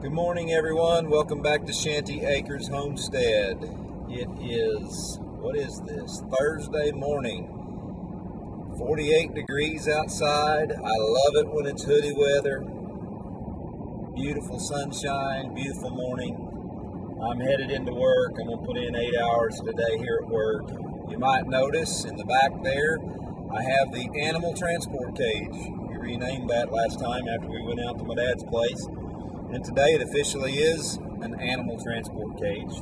Good morning, everyone. Welcome back to Shanty Acres Homestead. It is, what is this? Thursday morning. 48 degrees outside. I love it when it's hoodie weather. Beautiful sunshine, beautiful morning. I'm headed into work. I'm going to put in 8 hours today here at work. You might notice in the back there, I have the animal transport cage. We renamed that last time after we went out to my dad's place. And today it officially is an animal transport cage.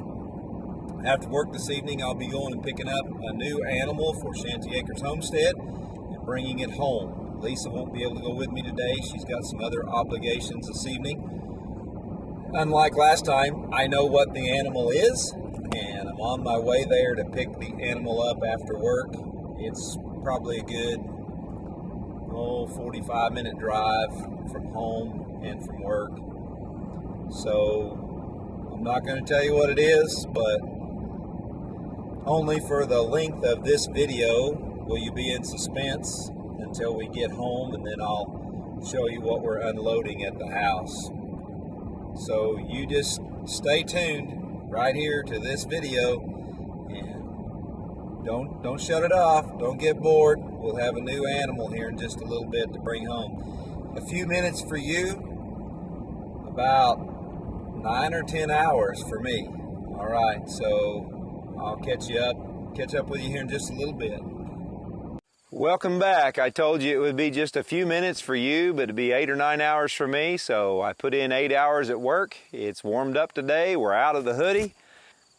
After work this evening, I'll be going and picking up a new animal for Shanty Acres Homestead and bringing it home. Lisa won't be able to go with me today. She's got some other obligations this evening. Unlike last time, I know what the animal is, and I'm on my way there to pick the animal up after work. It's probably a good 45-minute drive from home and from work. So I'm not going to tell you what it is, but only for the length of this video will you be in suspense until we get home, and then I'll show you what we're unloading at the house. So you just stay tuned right here to this video and don't shut it off. Don't get bored. We'll have a new animal here in just a little bit to bring home. A few minutes for you, about 9 or 10 hours for me. All right, so I'll catch up with you here in just a little bit. Welcome back. I told you it would be just a few minutes for you, but it'd be 8 or 9 hours for me, so I put in 8 hours at work. It's warmed up today. We're out of the hoodie.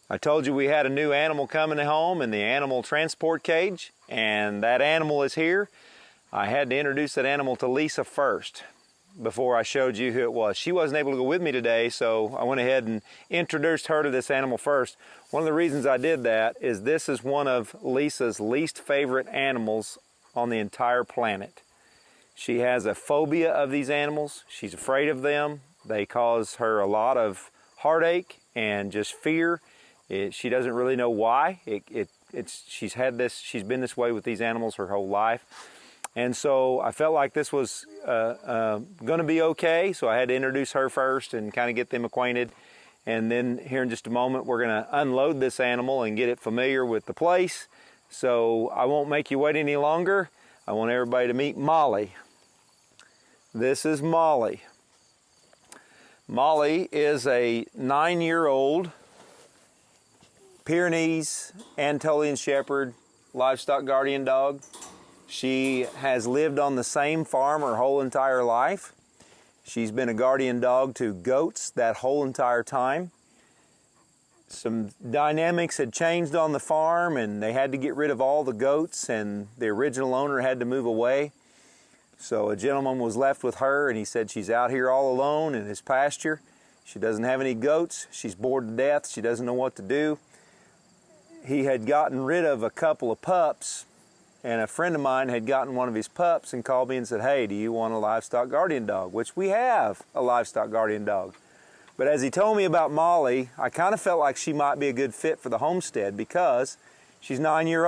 I told you we had a new animal coming home in the animal transport cage, and that animal is here. I had to introduce that animal to Lisa first before I showed you who it was. She wasn't able to go with me today, so I went ahead and introduced her to this animal first. One of the reasons I did that is this is one of Lisa's least favorite animals on the entire planet. She has a phobia of these animals. She's afraid of them. They cause her a lot of heartache and just fear. She doesn't really know why. She's been this way with these animals her whole life. And so I felt like this was going to be okay, so I had to introduce her first and kind of get them acquainted. And then here in just a moment, we're going to unload this animal and get it familiar with the place. So I won't make you wait any longer. I want everybody to meet Molly. This is Molly. Molly is a 9-year-old Pyrenees Anatolian Shepherd livestock guardian dog. She has lived on the same farm her whole entire life. She's been a guardian dog to goats that whole entire time. Some dynamics had changed on the farm, and they had to get rid of all the goats, and the original owner had to move away. So a gentleman was left with her, and he said she's out here all alone in his pasture. She doesn't have any goats. She's bored to death. She doesn't know what to do. He had gotten rid of a couple of pups, and a friend of mine had gotten one of his pups and called me and said, "Hey, do you want a livestock guardian dog?" Which we have a livestock guardian dog. But as he told me about Molly, I kind of felt like she might be a good fit for the homestead because she's 9 years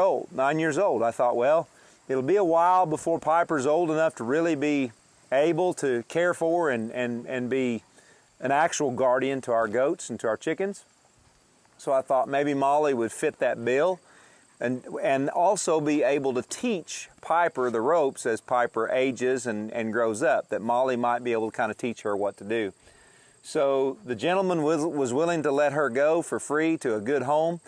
old. I thought, well, it'll be a while before Piper's old enough to really be able to care for and be an actual guardian to our goats and to our chickens. So I thought maybe Molly would fit that bill. And also be able to teach Piper the ropes as Piper ages and grows up, that Molly might be able to kind of teach her what to do. So the gentleman was willing to let her go for free to a good home,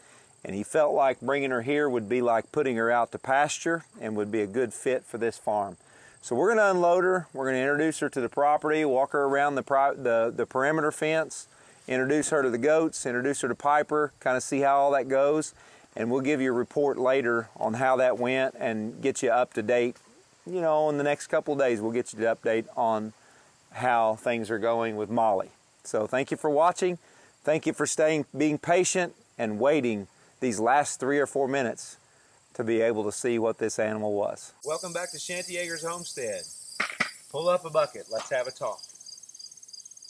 and he felt like bringing her here would be like putting her out to pasture and would be a good fit for this farm. So we're going to unload her. We're going to introduce her to the property, walk her around the perimeter fence, introduce her to the goats, introduce her to Piper, kind of see how all that goes. And we'll give you a report later on how that went and get you up to date. You know, in the next couple of days, we'll get you to update on how things are going with Molly. So thank you for watching. Thank you for being patient and waiting these last 3 or 4 minutes to be able to see what this animal was. Welcome back to Shanty Acres Homestead. Pull up a bucket. Let's have a talk.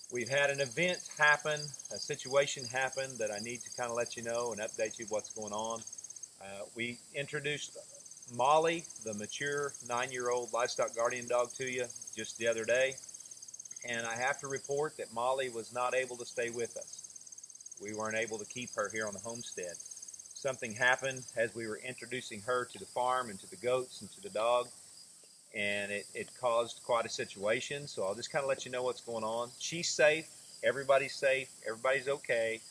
We've had an event happen, a situation happen that I need to kind of let you know and update you what's going on. We introduced Molly, the mature 9-year-old livestock guardian dog, to you just the other day. and I have to report that Molly was not able to stay with us. We weren't able to keep her here on the homestead. Something happened as we were introducing her to the farm and to the goats and to the dog, and it caused quite a situation. So I'll just kind of let you know what's going on. She's safe, everybody's okay,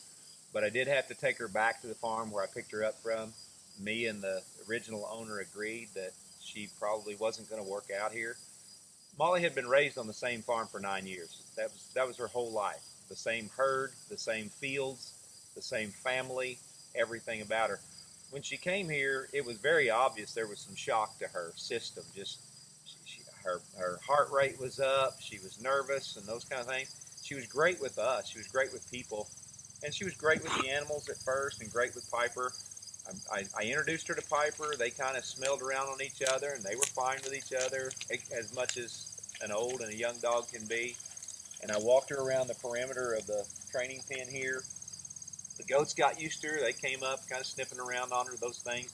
but I did have to take her back to the farm where I picked her up from. Me and the original owner agreed that she probably wasn't going to work out here. Molly had been raised on the same farm for 9 years. That was her whole life. The same herd, the same fields, the same family, everything about her. When she came here, it was very obvious there was some shock to her system. Just her heart rate was up. She was nervous and those kind of things. She was great with us. She was great with people, and she was great with the animals at first, and great with Piper. I introduced her to Piper. They kind of smelled around on each other, and they were fine with each other, as much as an old and a young dog can be. And I walked her around the perimeter of the training pen here. The goats got used to her. They came up, kind of sniffing around on her, those things.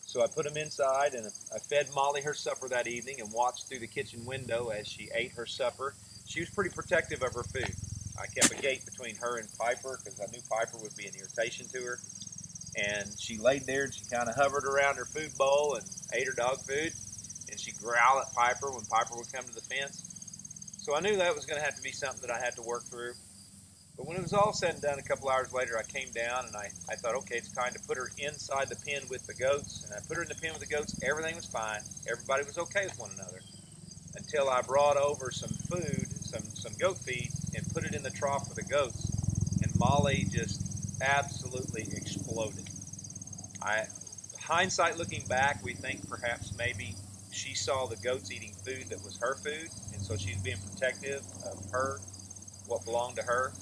So I put them inside, and I fed Molly her supper that evening and watched through the kitchen window as she ate her supper. She was pretty protective of her food. I kept a gate between her and Piper because I knew Piper would be an irritation to her. And she laid there and she kind of hovered around her food bowl and ate her dog food. And she'd growl at Piper when Piper would come to the fence. So I knew that was going to have to be something that I had to work through. But when it was all said and done, a couple hours later, I came down and I thought, okay, it's time to put her inside the pen with the goats. And I put her in the pen with the goats. Everything was fine. Everybody was okay with one another until I brought over some food, some goat feed, and put it in the trough for the goats. And Molly just absolutely exploded. I, hindsight looking back, we think perhaps maybe she saw the goats eating food that was her food, and so she's being protective of her, what belonged to her.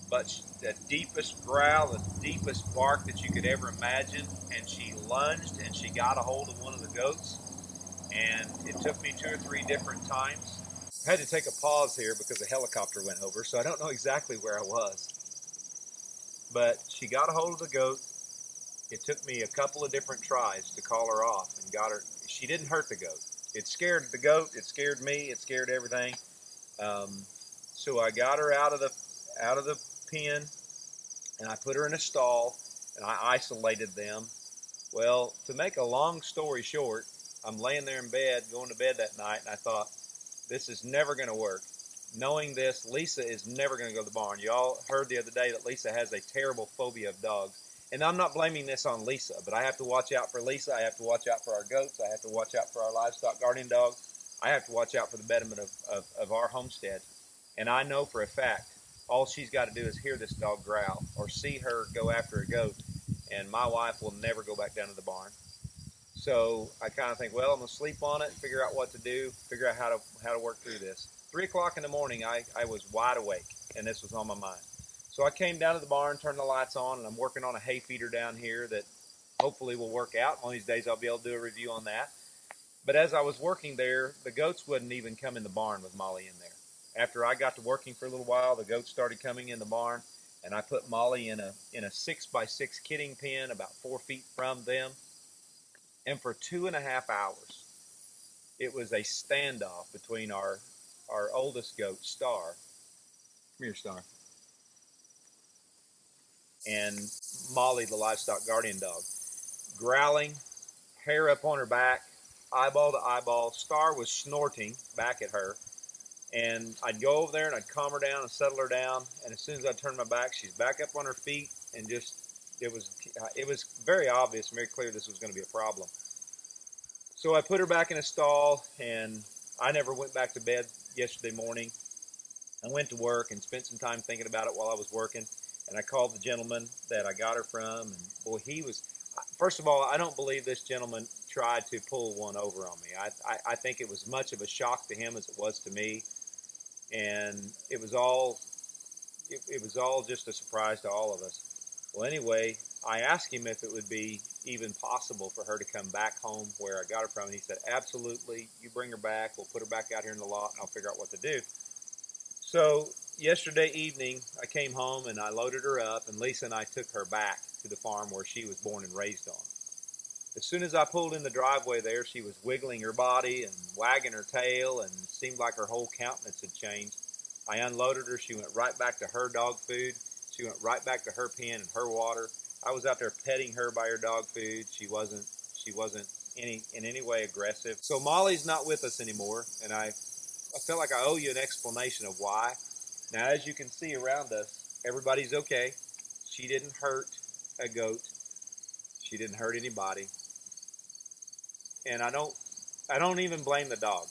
But the deepest growl, the deepest bark that you could ever imagine, and she lunged and she got a hold of one of the goats, and it took me 2 or 3 different times. I had to take a pause here because a helicopter went over, so I don't know exactly where I was. But she got a hold of the goat. It took me a couple of different tries to call her off and got her. She didn't hurt the goat. It scared the goat. It scared me. It scared everything. Um, so I got her out of the pen, and I put her in a stall, and I isolated them. Well, to make a long story short, I'm laying there in bed, going to bed that night, and I thought, this is never going to work. Knowing this, Lisa is never going to go to the barn. Y'all heard the other day that Lisa has a terrible phobia of dogs. And I'm not blaming this on Lisa, but I have to watch out for Lisa. I have to watch out for our goats. I have to watch out for our livestock guardian dog. I have to watch out for the betterment of our homestead. And I know for a fact, all she's got to do is hear this dog growl or see her go after a goat, and my wife will never go back down to the barn. So I kind of think, well, I'm gonna sleep on it, figure out what to do, figure out how to work through this. 3 o'clock in the morning, I was wide awake, and this was on my mind. So I came down to the barn, turned the lights on, and I'm working on a hay feeder down here that hopefully will work out. One of these days I'll be able to do a review on that. But as I was working there, the goats wouldn't even come in the barn with Molly in there. After I got to working for a little while, the goats started coming in the barn, and I put Molly in a 6x6 kidding pen about 4 feet from them. And for 2.5 hours, it was a standoff between our oldest goat, Star. Come here, Star. And Molly, the livestock guardian dog. Growling, hair up on her back, eyeball to eyeball. Star was snorting back at her. And I'd go over there and I'd calm her down and settle her down. And as soon as I turned my back, she's back up on her feet. And just, it was very obvious, very clear this was going to be a problem. So I put her back in a stall, and I never went back to bed yesterday morning. I went to work and spent some time thinking about it while I was working, and I called the gentleman that I got her from, and boy, first of all, I don't believe this gentleman tried to pull one over on me. I think it was much of a shock to him as it was to me, and it was all just a surprise to all of us. Well, anyway, I asked him if it would be even possible for her to come back home where I got her from, and he said, absolutely, you bring her back, we'll put her back out here in the lot, and I'll figure out what to do. So yesterday evening, I came home and I loaded her up, and Lisa and I took her back to the farm where she was born and raised on. As soon as I pulled in the driveway there, she was wiggling her body and wagging her tail, and it seemed like her whole countenance had changed. I unloaded her. She went right back to her dog food. She went right back to her pen and her water. I was out there petting her by her dog food. She wasn't in any way aggressive. So Molly's not with us anymore, and I feel like I owe you an explanation of why. Now, as you can see around us, everybody's okay. She didn't hurt a goat. She didn't hurt anybody. And I don't even blame the dog.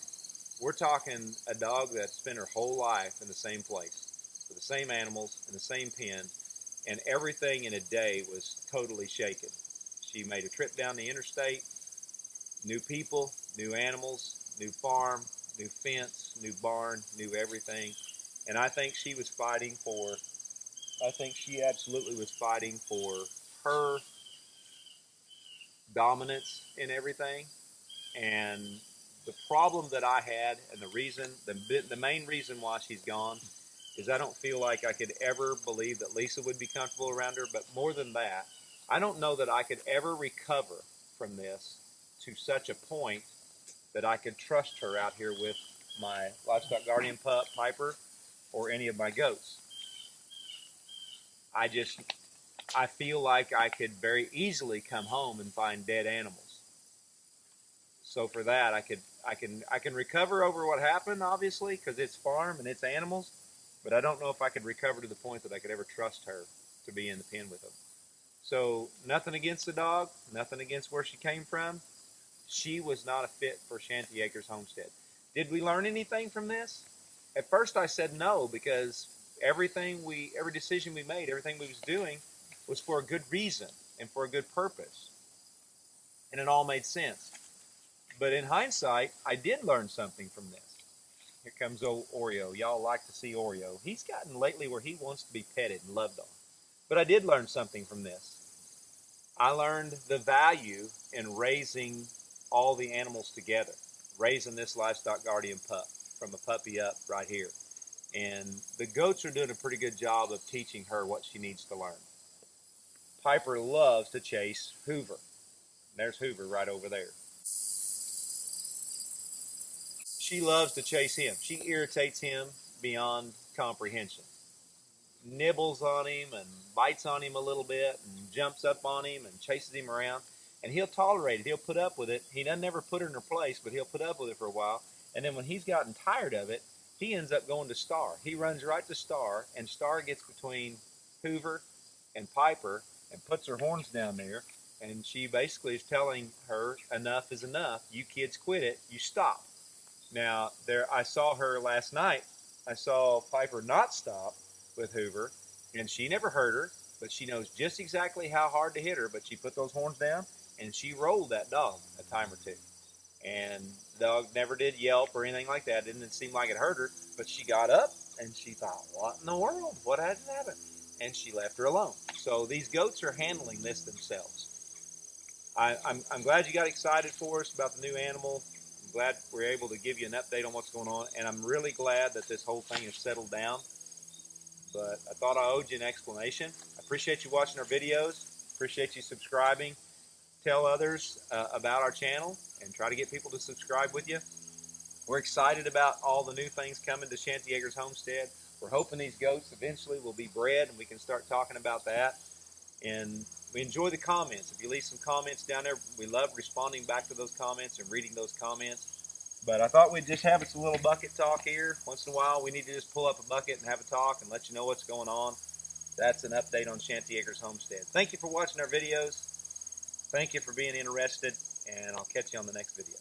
We're talking a dog that spent her whole life in the same place, with the same animals, in the same pen, and everything in a day was totally shaken. She made a trip down the interstate, new people, new animals, new farm, new fence, new barn, new everything. And I think she absolutely was fighting for her dominance in everything. And the problem that I had, and the main reason why she's gone, is I don't feel like I could ever believe that Lisa would be comfortable around her. But more than that, I don't know that I could ever recover from this to such a point that I could trust her out here with my livestock guardian pup, Piper, or any of my goats. I feel like I could very easily come home and find dead animals. So for that, I can recover over what happened, obviously, because it's farm and it's animals. But I don't know if I could recover to the point that I could ever trust her to be in the pen with them. So nothing against the dog, nothing against where she came from. She was not a fit for Shanty Acres Homestead. Did we learn anything from this? At first I said no, because every decision we made, everything we was doing was for a good reason and for a good purpose. And it all made sense. But in hindsight, I did learn something from this. Here comes old Oreo. Y'all like to see Oreo. He's gotten lately where he wants to be petted and loved on. But I did learn something from this. I learned the value in raising all the animals together, raising this livestock guardian pup from a puppy up right here. And the goats are doing a pretty good job of teaching her what she needs to learn. Piper loves to chase Hoover. There's Hoover right over there. She loves to chase him. She irritates him beyond comprehension. Nibbles on him and bites on him a little bit and jumps up on him and chases him around. And he'll tolerate it. He'll put up with it. He doesn't ever put her in her place, but he'll put up with it for a while. And then when he's gotten tired of it, he ends up going to Star. He runs right to Star, and Star gets between Hoover and Piper and puts her horns down there. And she basically is telling her, enough is enough. You kids quit it. You stop. Now, I saw her last night. I saw Piper not stop with Hoover, and she never hurt her, but she knows just exactly how hard to hit her. But she put those horns down, and she rolled that dog a time or two. And the dog never did yelp or anything like that. It didn't seem like it hurt her, but she got up, and she thought, what in the world? What had happened? And she left her alone. So these goats are handling this themselves. I'm glad you got excited for us about the new animal. I'm glad we're able to give you an update on what's going on, and I'm really glad that this whole thing has settled down. But I thought I owed you an explanation. I appreciate you watching our videos. Appreciate you subscribing. Tell others about our channel and try to get people to subscribe with you. We're excited about all the new things coming to Shanty Acres Homestead. We're hoping these goats eventually will be bred and we can start talking about that. And we enjoy the comments. If you leave some comments down there, we love responding back to those comments and reading those comments. But I thought we'd just have us a little bucket talk here. Once in a while, we need to just pull up a bucket and have a talk and let you know what's going on. That's an update on Shanty Acres Homestead. Thank you for watching our videos. Thank you for being interested, and I'll catch you on the next video.